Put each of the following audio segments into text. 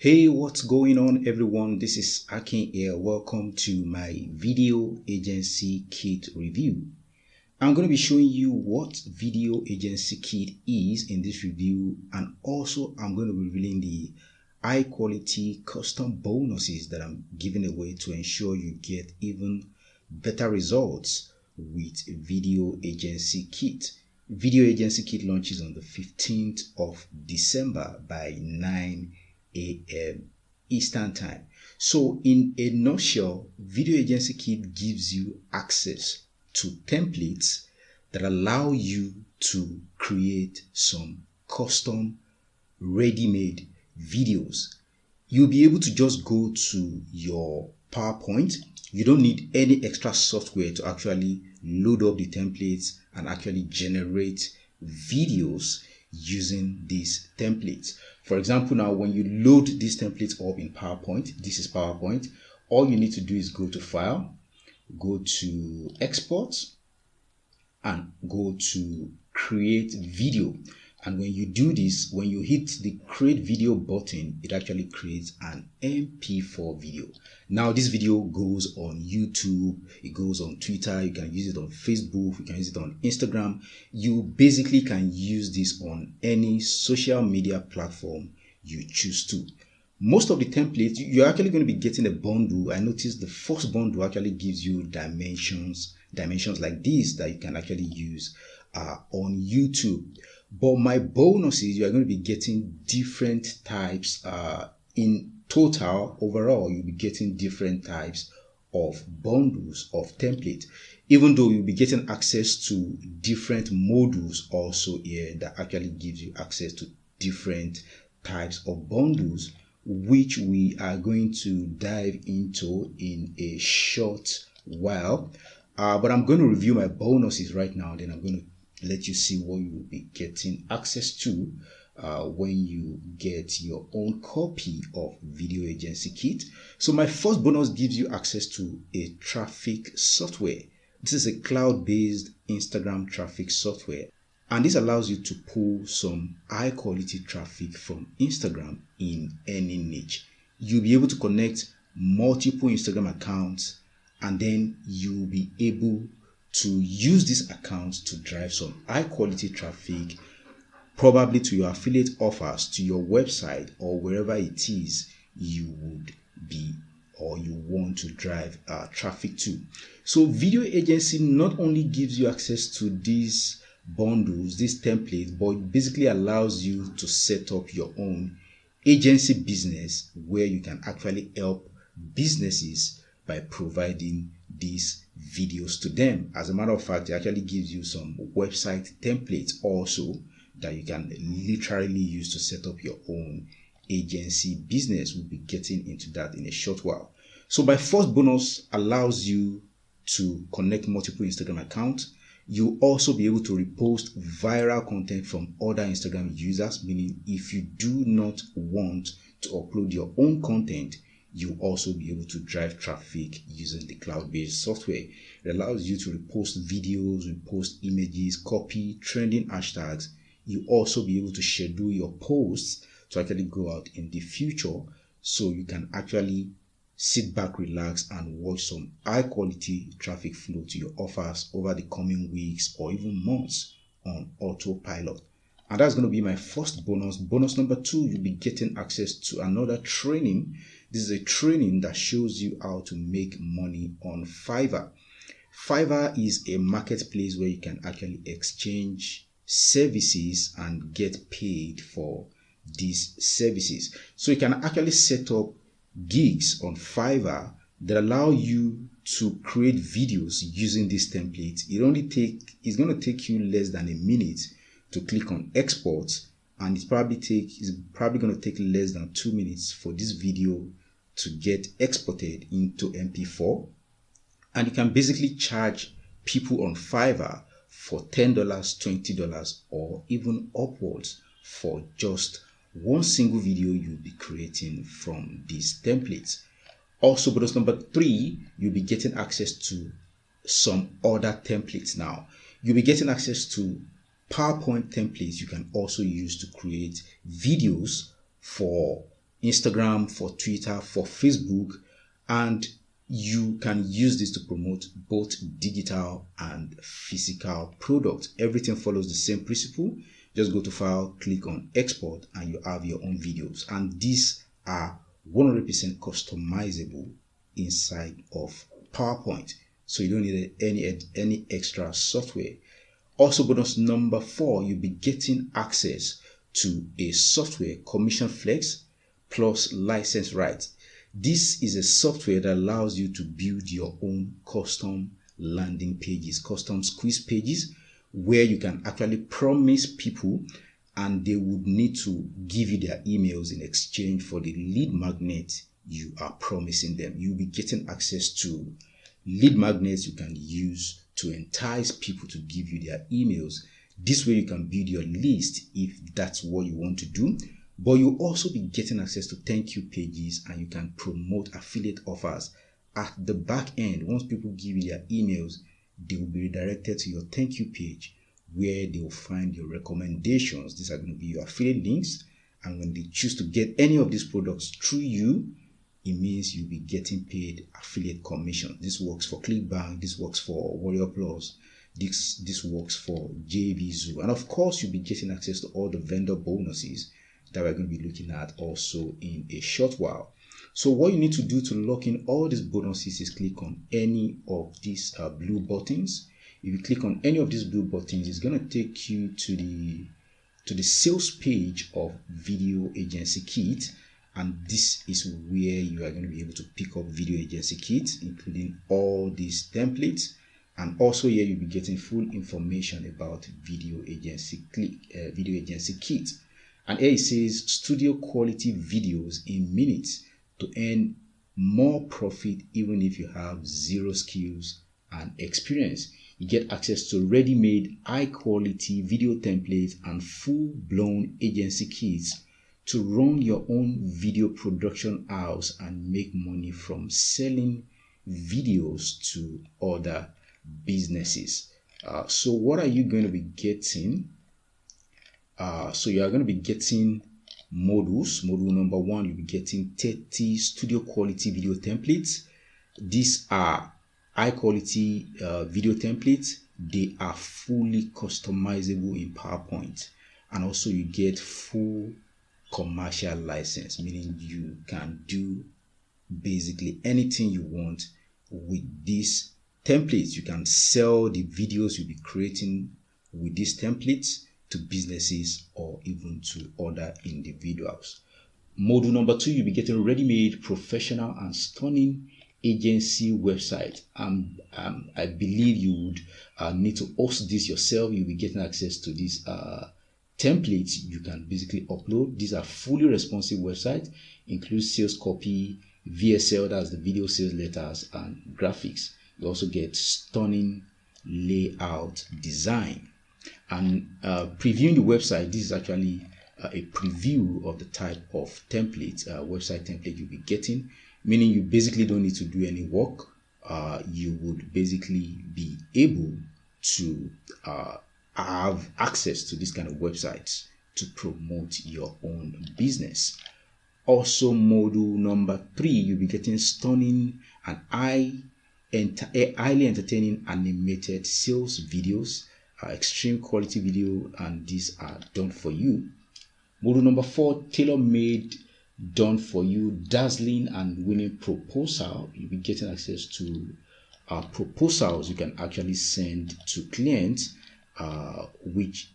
Hey, what's going on, everyone? This is Akin here. Welcome to my video agency kit review. I'm going to be showing you what video agency kit is in this review, and also I'm going to be revealing the high quality custom bonuses that I'm giving away to ensure you get even better results with video agency kit. Video agency kit launches on the 15th of December by 9 a.m. Eastern Time. So in a nutshell, Video Agency Kit gives you access to templates that allow you to create some custom ready-made videos. You'll be able to just go to your PowerPoint. You don't need any extra software to actually load up the templates and actually generate videos using these templates. For example, now when you load these templates up in PowerPoint, this is PowerPoint, all you need to do is go to File, go to Export, and go to Create Video. And when you do this, when you hit the Create Video button, it actually creates an MP4 video. Now this video goes on YouTube, it goes on Twitter, you can use it on Facebook, you can use it on Instagram. You basically can use this on any social media platform you choose to. Most of the templates, you're actually going to be getting a bundle. I noticed the first bundle actually gives you dimensions like this that you can actually use on YouTube. But my bonus is you are going to be getting different types in total. Overall, you'll be getting different types of bundles of template, even though you'll be getting access to different modules also here that actually gives you access to different types of bundles, which we are going to dive into in a short while. But I'm going to review my bonuses right now, then I'm going to let you see what you will be getting access to when you get your own copy of Video Agency Kit. So my first bonus gives you access to a traffic software. This is a cloud-based Instagram traffic software, and this allows you to pull some high quality traffic from Instagram in any niche. You'll be able to connect multiple Instagram accounts, and then you'll be able to use these accounts to drive some high quality traffic, probably to your affiliate offers, to your website, or wherever it is you would be or you want to drive traffic to. So Video Agency not only gives you access to these bundles, these templates, but it basically allows you to set up your own agency business where you can actually help businesses by providing these videos to them. As a matter of fact, it actually gives you some website templates also that you can literally use to set up your own agency business. We'll be getting into that in a short while. So my first bonus allows you to connect multiple Instagram accounts. You'll also be able to repost viral content from other Instagram users, meaning if you do not want to upload your own content, you'll also be able to drive traffic using the cloud-based software. It allows you to repost videos, repost images, copy trending hashtags. You'll also be able to schedule your posts to actually go out in the future, so you can actually sit back, relax, and watch some high quality traffic flow to your offers over the coming weeks or even months on autopilot. And that's going to be my first bonus. Bonus number 2, you'll be getting access to another training. This is a training that shows you how to make money on Fiverr. Fiverr is a marketplace where you can actually exchange services and get paid for these services. So you can actually set up gigs on Fiverr that allow you to create videos using this template. It's going to take you less than a minute to click on export, and it's probably going to take less than 2 minutes for this video to get exported into MP4. And you can basically charge people on Fiverr for $10, $20, or even upwards for just one single video you'll be creating from these templates. Also, bonus number 3, you'll be getting access to some other templates now. You'll be getting access to PowerPoint templates you can also use to create videos for Instagram, for Twitter, for Facebook, and you can use this to promote both digital and physical products. Everything follows the same principle. Just go to File, click on Export, and you have your own videos. And these are 100% customizable inside of PowerPoint. So you don't need any extra software. Also, bonus number 4, you'll be getting access to a software, Commission Flex plus license rights. This is a software that allows you to build your own custom landing pages, custom squeeze pages, where you can actually promise people and they would need to give you their emails in exchange for the lead magnet you are promising them. You'll be getting access to lead magnets you can use to entice people to give you their emails. This way you can build your list if that's what you want to do. But you'll also be getting access to thank you pages, and you can promote affiliate offers at the back end. Once people give you their emails, they will be redirected to your thank you page where they will find your recommendations. These are going to be your affiliate links. And when they choose to get any of these products through you, it means you'll be getting paid affiliate commission. This works for ClickBank. This works for Warrior Plus. This works for JVZoo. And of course, you'll be getting access to all the vendor bonuses that we're going to be looking at also in a short while. So what you need to do to lock in all these bonuses is click on any of these blue buttons. If you click on any of these blue buttons, it's going to take you to the sales page of Video Agency Kit. And this is where you are going to be able to pick up Video Agency Kit, including all these templates. And also here you'll be getting full information about Video Agency Kit. And here it says studio quality videos in minutes to earn more profit even if you have zero skills and experience. You get access to ready-made high quality video templates and full-blown agency kits to run your own video production house and make money from selling videos to other businesses. So what are you going to be getting? So you are going to be getting modules. Module number 1, you'll be getting 30 studio quality video templates. These are high quality video templates. They are fully customizable in PowerPoint. And also you get full commercial license, meaning you can do basically anything you want with these templates. You can sell the videos you'll be creating with these templates to businesses or even to other individuals. Module number 2, you'll be getting ready-made professional and stunning agency website. I believe you would need to host this yourself. You'll be getting access to these templates you can basically upload. These are fully responsive websites, include sales copy, VSL, that's the video sales letters, and graphics. You also get stunning layout design. And previewing the website, this is actually a preview of the type of template, website template you'll be getting, meaning you basically don't need to do any work. You would basically be able to have access to this kind of websites to promote your own business. Also, module number 3, you'll be getting stunning and highly entertaining animated sales videos, extreme quality video, and these are done for you. Module number 4, tailor-made, done for you, dazzling and winning proposal. You'll be getting access to proposals you can actually send to clients, which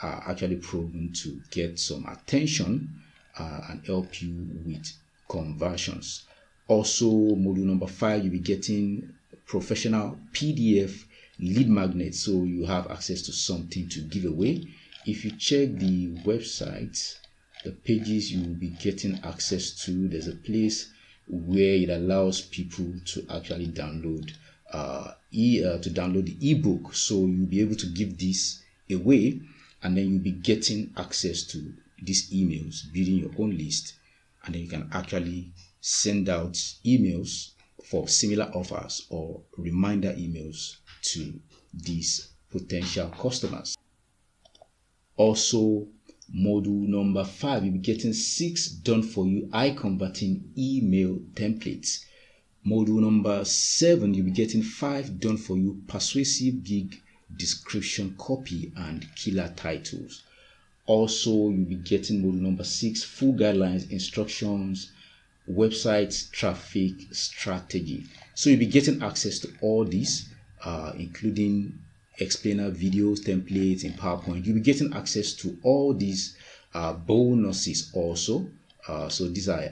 are actually proven to get some attention and help you with conversions. Also, module number 5, you'll be getting professional PDF lead magnet, so you have access to something to give away. If you check the website, the pages you will be getting access to, there's a place where it allows people to actually download the ebook. So you'll be able to give this away, and then you'll be getting access to these emails, building your own list, and then you can actually send out emails for similar offers or reminder emails to these potential customers. Also, Module number 5, you'll be getting 6 done for you eye converting email templates. Module number 7, you'll be getting 5 done for you persuasive gig description copy and killer titles. Also, you'll be getting module number 6, full guidelines, instructions, websites, traffic strategy. So you'll be getting access to all these, including explainer videos, templates in PowerPoint. You'll be getting access to all these bonuses also. So these are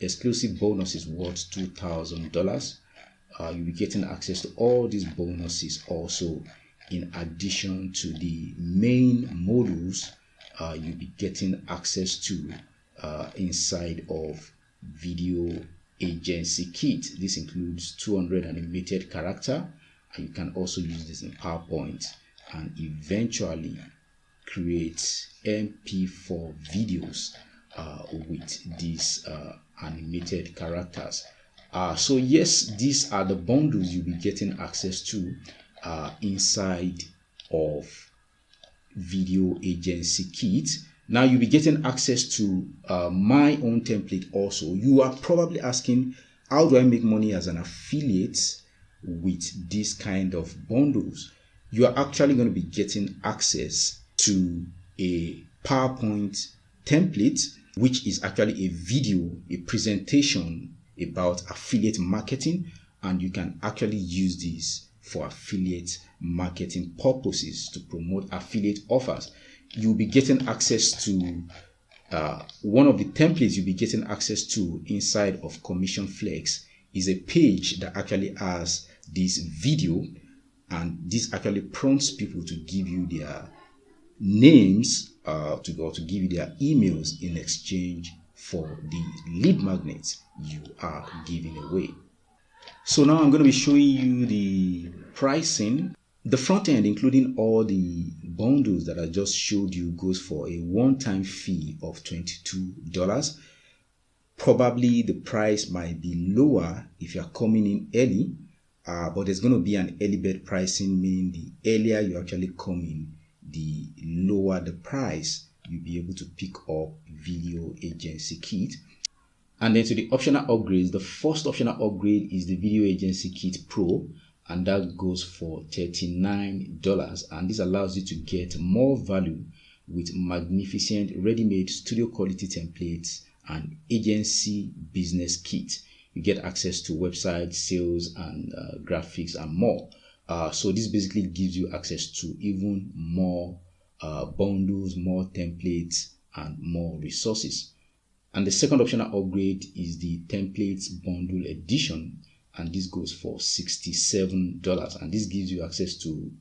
exclusive bonuses worth $2,000. You'll be getting access to all these bonuses also, in addition to the main modules you'll be getting access to inside of Video Agency Kit. This includes 200 animated character, and you can also use this in PowerPoint and eventually create MP4 videos with these animated characters. So yes, these are the bundles you'll be getting access to inside of Video Agency Kit. Now you'll be getting access to my own template also. You are probably asking, how do I make money as an affiliate with this kind of bundles? You are actually going to be getting access to a PowerPoint template, which is actually a video, a presentation about affiliate marketing, and you can actually use this for affiliate marketing purposes to promote affiliate offers. You'll be getting access to one of the templates you'll be getting access to inside of Commission Flex is a page that actually has this video, and this actually prompts people to give you their names to give you their emails in exchange for the lead magnets you are giving away. So now I'm going to be showing you the pricing. The front end, including all the bundles that I just showed you, goes for a one-time fee of $22. Probably the price might be lower if you're coming in early, but there's going to be an early bird pricing, meaning the earlier you actually come in, the lower the price. You'll be able to pick up Video Agency Kit. And then to the optional upgrades, the first optional upgrade is the Video Agency Kit Pro, and that goes for $39. And this allows you to get more value with magnificent ready-made studio quality templates and agency business kit. You get access to website, sales, and graphics and more. So this basically gives you access to even more bundles, more templates, and more resources. And the second optional upgrade is the Templates Bundle Edition, and this goes for $67. And this gives you access to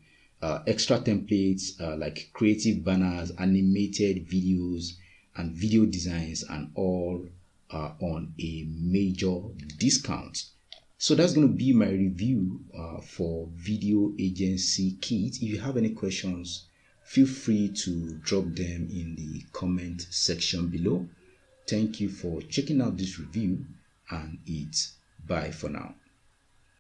extra templates like creative banners, animated videos, and video designs, and all on a major discount. So that's going to be my review for Video Agency Kit. If you have any questions, feel free to drop them in the comment section below. Thank you for checking out this review, and it's bye for now.